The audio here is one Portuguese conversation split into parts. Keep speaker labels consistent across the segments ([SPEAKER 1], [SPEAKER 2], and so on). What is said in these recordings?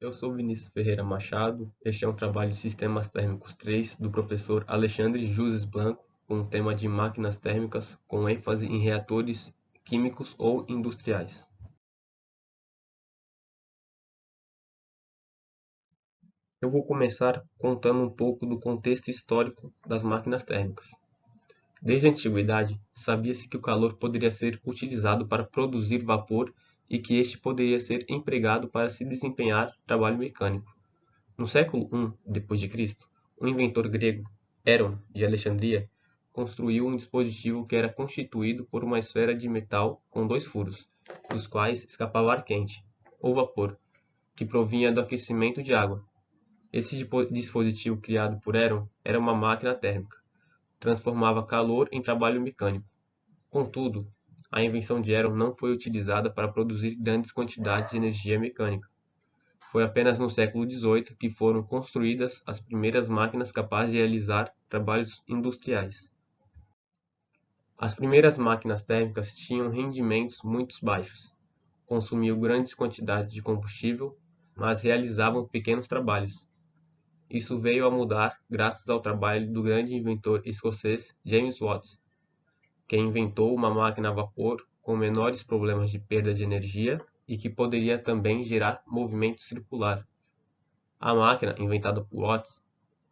[SPEAKER 1] Eu sou Vinícius Ferreira Machado. Este é um trabalho de Sistemas Térmicos 3 do professor Alexandre Juzes Blanco, com o tema de máquinas térmicas, com ênfase em reatores químicos ou industriais. Eu vou começar contando um pouco do contexto histórico das máquinas térmicas. Desde a antiguidade, sabia-se que o calor poderia ser utilizado para produzir vapor e que este poderia ser empregado para se desempenhar trabalho mecânico. No século I d.C., um inventor grego, Herón de Alexandria, construiu um dispositivo que era constituído por uma esfera de metal com dois furos, dos quais escapava ar quente, ou vapor, que provinha do aquecimento de água. Esse dispositivo criado por Herón era uma máquina térmica. Transformava calor em trabalho mecânico. Contudo, a invenção de Herón não foi utilizada para produzir grandes quantidades de energia mecânica. Foi apenas no século XVIII que foram construídas as primeiras máquinas capazes de realizar trabalhos industriais. As primeiras máquinas térmicas tinham rendimentos muito baixos, consumiam grandes quantidades de combustível, mas realizavam pequenos trabalhos. Isso veio a mudar graças ao trabalho do grande inventor escocês James Watt, que inventou uma máquina a vapor com menores problemas de perda de energia e que poderia também gerar movimento circular. A máquina, inventada por Watt,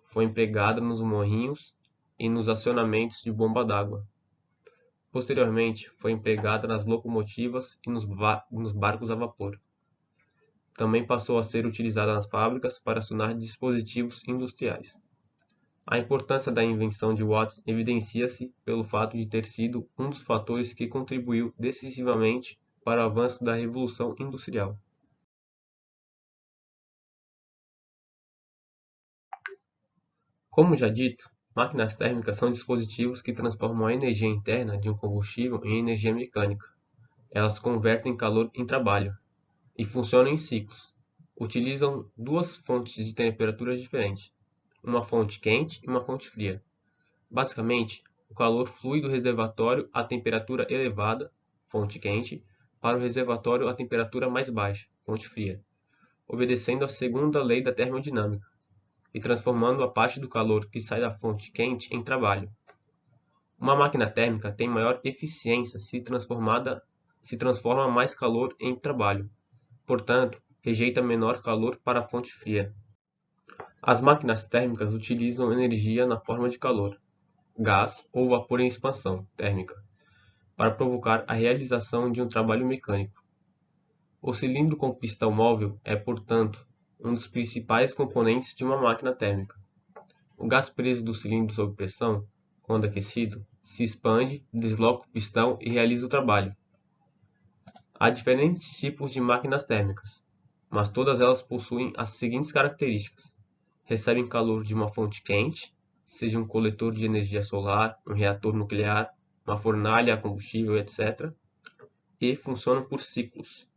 [SPEAKER 1] foi empregada nos morrinhos e nos acionamentos de bomba d'água. Posteriormente, foi empregada nas locomotivas e nos barcos a vapor. Também passou a ser utilizada nas fábricas para acionar dispositivos industriais. A importância da invenção de Watt evidencia-se pelo fato de ter sido um dos fatores que contribuiu decisivamente para o avanço da Revolução Industrial. Como já dito, máquinas térmicas são dispositivos que transformam a energia interna de um combustível em energia mecânica. Elas convertem calor em trabalho e funcionam em ciclos. Utilizam duas fontes de temperaturas diferentes, uma fonte quente e uma fonte fria. Basicamente, o calor flui do reservatório a temperatura elevada, fonte quente, para o reservatório a temperatura mais baixa, fonte fria, obedecendo à segunda lei da termodinâmica, e transformando a parte do calor que sai da fonte quente em trabalho. Uma máquina térmica tem maior eficiência se transforma mais calor em trabalho, portanto, rejeita menor calor para a fonte fria. As máquinas térmicas utilizam energia na forma de calor, gás ou vapor em expansão térmica, para provocar a realização de um trabalho mecânico. O cilindro com pistão móvel é, portanto, um dos principais componentes de uma máquina térmica. O gás preso do cilindro sob pressão, quando aquecido, se expande, desloca o pistão e realiza o trabalho. Há diferentes tipos de máquinas térmicas, mas todas elas possuem as seguintes características: recebem calor de uma fonte quente, seja um coletor de energia solar, um reator nuclear, uma fornalha a combustível, etc., e funcionam por ciclos.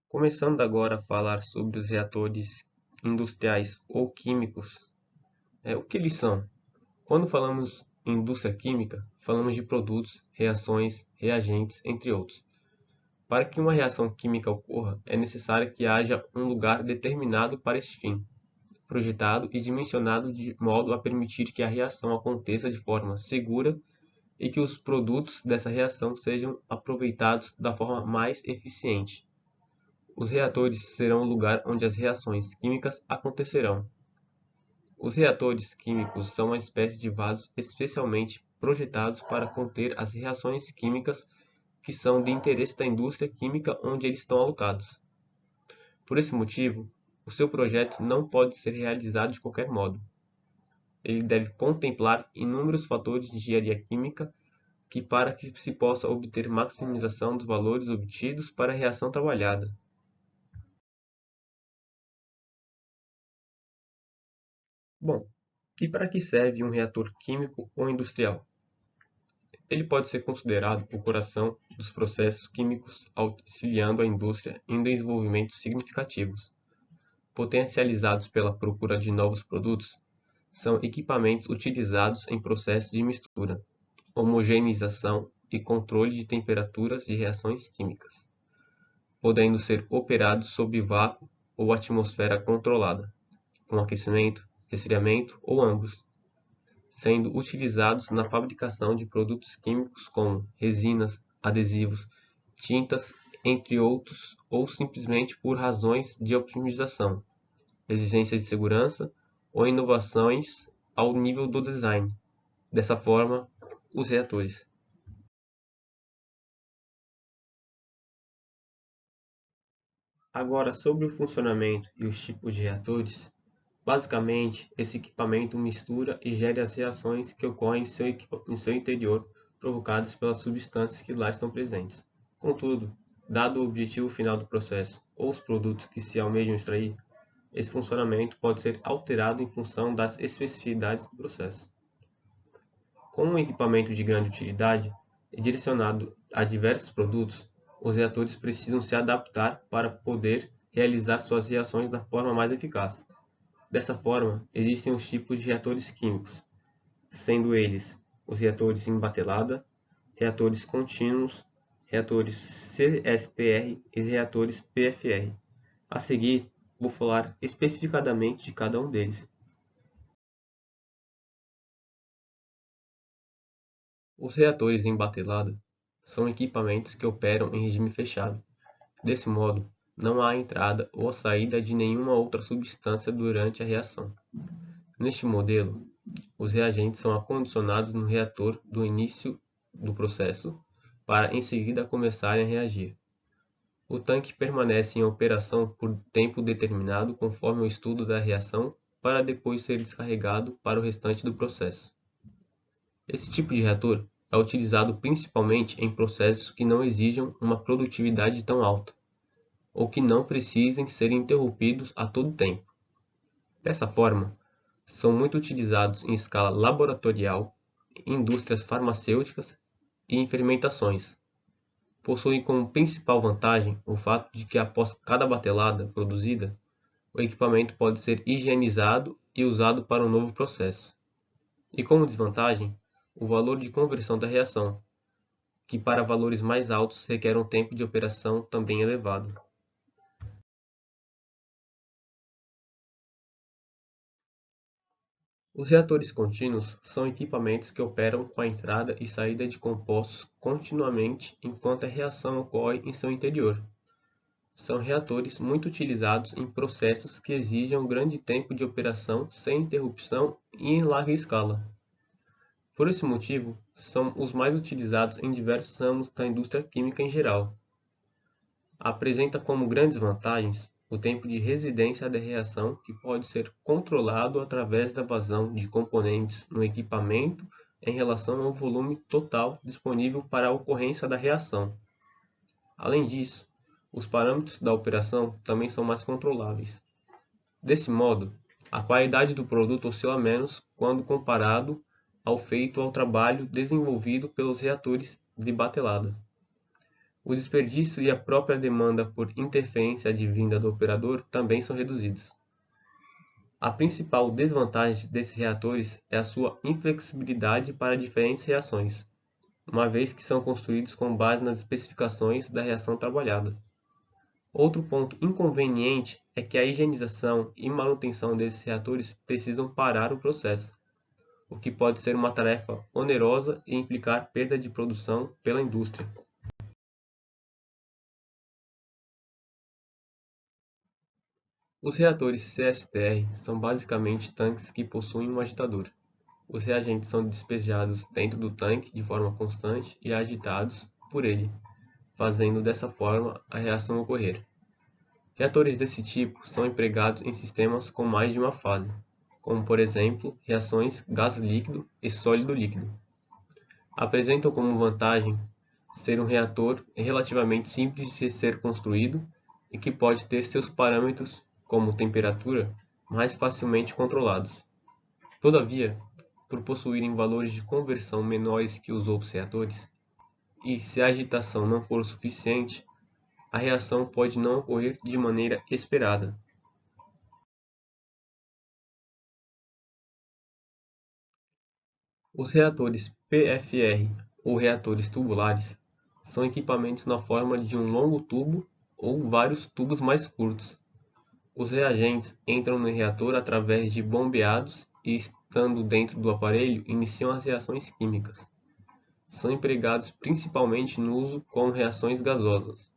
[SPEAKER 1] Começando agora a falar sobre os reatores industriais ou químicos, o que eles são? Quando falamos em indústria química, falamos de produtos, reações, reagentes, entre outros. Para que uma reação química ocorra, é necessário que haja um lugar determinado para este fim, projetado e dimensionado de modo a permitir que a reação aconteça de forma segura e que os produtos dessa reação sejam aproveitados da forma mais eficiente. Os reatores serão o lugar onde as reações químicas acontecerão. Os reatores químicos são uma espécie de vasos especialmente projetados para conter as reações químicas que são de interesse da indústria química onde eles estão alocados. Por esse motivo, o seu projeto não pode ser realizado de qualquer modo. Ele deve contemplar inúmeros fatores de engenharia química para que se possa obter maximização dos valores obtidos para a reação trabalhada. Bom, e para que serve um reator químico ou industrial? Ele pode ser considerado o coração dos processos químicos, auxiliando a indústria em desenvolvimentos significativos. Potencializados pela procura de novos produtos, são equipamentos utilizados em processos de mistura, homogeneização e controle de temperaturas e reações químicas, podendo ser operados sob vácuo ou atmosfera controlada, com aquecimento, resfriamento ou ambos, sendo utilizados na fabricação de produtos químicos como resinas, adesivos, tintas, entre outros, ou simplesmente por razões de otimização, exigências de segurança ou inovações ao nível do design. Dessa forma, os reatores. Agora, sobre o funcionamento e os tipos de reatores, basicamente, esse equipamento mistura e gera as reações que ocorrem em seu interior, provocadas pelas substâncias que lá estão presentes. Contudo, dado o objetivo final do processo ou os produtos que se almejam extrair, esse funcionamento pode ser alterado em função das especificidades do processo. Como um equipamento de grande utilidade e direcionado a diversos produtos, os reatores precisam se adaptar para poder realizar suas reações da forma mais eficaz. Dessa forma, existem os tipos de reatores químicos, sendo eles os reatores em batelada, reatores contínuos, reatores CSTR e reatores PFR. A seguir, vou falar especificadamente de cada um deles. Os reatores em batelada são equipamentos que operam em regime fechado. Desse modo, não há entrada ou saída de nenhuma outra substância durante a reação. Neste modelo, os reagentes são acondicionados no reator do início do processo, para em seguida começarem a reagir. O tanque permanece em operação por tempo determinado conforme o estudo da reação, para depois ser descarregado para o restante do processo. Esse tipo de reator é utilizado principalmente em processos que não exijam uma produtividade tão alta, ou que não precisem ser interrompidos a todo tempo. Dessa forma, são muito utilizados em escala laboratorial, em indústrias farmacêuticas e em fermentações. Possuem como principal vantagem o fato de que após cada batelada produzida, o equipamento pode ser higienizado e usado para um novo processo. E como desvantagem, o valor de conversão da reação, que para valores mais altos requer um tempo de operação também elevado. Os reatores contínuos são equipamentos que operam com a entrada e saída de compostos continuamente enquanto a reação ocorre em seu interior. São reatores muito utilizados em processos que exijam grande tempo de operação sem interrupção e em larga escala. Por esse motivo, são os mais utilizados em diversos ramos da indústria química em geral. Apresenta como grandes vantagens o tempo de residência da reação, que pode ser controlado através da vazão de componentes no equipamento em relação ao volume total disponível para a ocorrência da reação. Além disso, os parâmetros da operação também são mais controláveis. Desse modo, a qualidade do produto oscila menos quando comparado ao trabalho desenvolvido pelos reatores de batelada. O desperdício e a própria demanda por interferência advinda do operador também são reduzidos. A principal desvantagem desses reatores é a sua inflexibilidade para diferentes reações, uma vez que são construídos com base nas especificações da reação trabalhada. Outro ponto inconveniente é que a higienização e manutenção desses reatores precisam parar o processo, o que pode ser uma tarefa onerosa e implicar perda de produção pela indústria. Os reatores CSTR são basicamente tanques que possuem um agitador. Os reagentes são despejados dentro do tanque de forma constante e agitados por ele, fazendo dessa forma a reação ocorrer. Reatores desse tipo são empregados em sistemas com mais de uma fase, como por exemplo reações gás líquido e sólido líquido. Apresentam como vantagem ser um reator relativamente simples de ser construído e que pode ter seus parâmetros, como temperatura, mais facilmente controlados. Todavia, por possuírem valores de conversão menores que os outros reatores, e se a agitação não for suficiente, a reação pode não ocorrer de maneira esperada. Os reatores PFR ou reatores tubulares são equipamentos na forma de um longo tubo ou vários tubos mais curtos. Os reagentes entram no reator através de bombeados e, estando dentro do aparelho, iniciam as reações químicas. São empregados principalmente no uso com reações gasosas,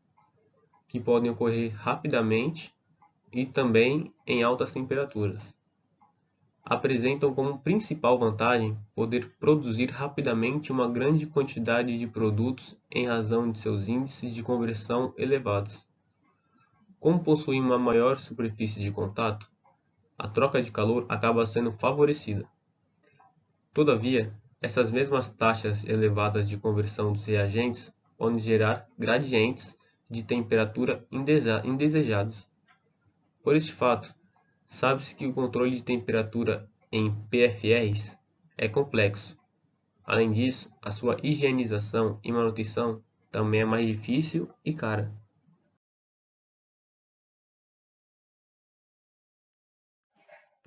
[SPEAKER 1] que podem ocorrer rapidamente e também em altas temperaturas. Apresentam como principal vantagem poder produzir rapidamente uma grande quantidade de produtos em razão de seus índices de conversão elevados. Como possuem uma maior superfície de contato, a troca de calor acaba sendo favorecida. Todavia, essas mesmas taxas elevadas de conversão dos reagentes podem gerar gradientes de temperatura indesejados. Por este fato, sabe-se que o controle de temperatura em PFRs é complexo. Além disso, a sua higienização e manutenção também é mais difícil e cara.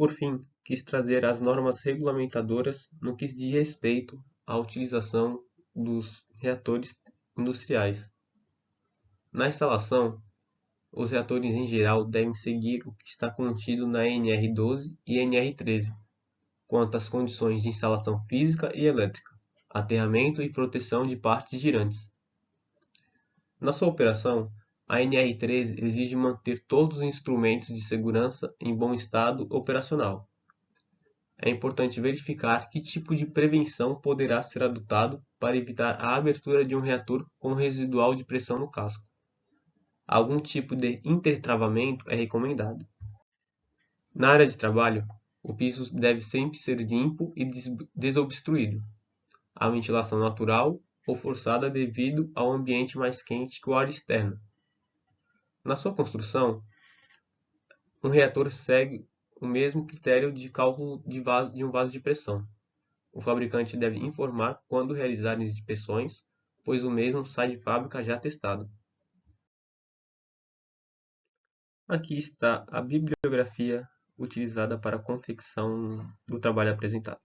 [SPEAKER 1] Por fim, quis trazer as normas regulamentadoras no que diz respeito à utilização dos reatores industriais. Na instalação, os reatores em geral devem seguir o que está contido na NR12 e NR13, quanto às condições de instalação física e elétrica, aterramento e proteção de partes girantes. Na sua operação, a NR13 exige manter todos os instrumentos de segurança em bom estado operacional. É importante verificar que tipo de prevenção poderá ser adotado para evitar a abertura de um reator com residual de pressão no casco. Algum tipo de intertravamento é recomendado. Na área de trabalho, o piso deve sempre ser limpo e desobstruído. A ventilação natural ou forçada devido ao ambiente mais quente que o ar externo. Na sua construção, um reator segue o mesmo critério de cálculo de um vaso de pressão. O fabricante deve informar quando realizar inspeções, pois o mesmo sai de fábrica já testado. Aqui está a bibliografia utilizada para a confecção do trabalho apresentado.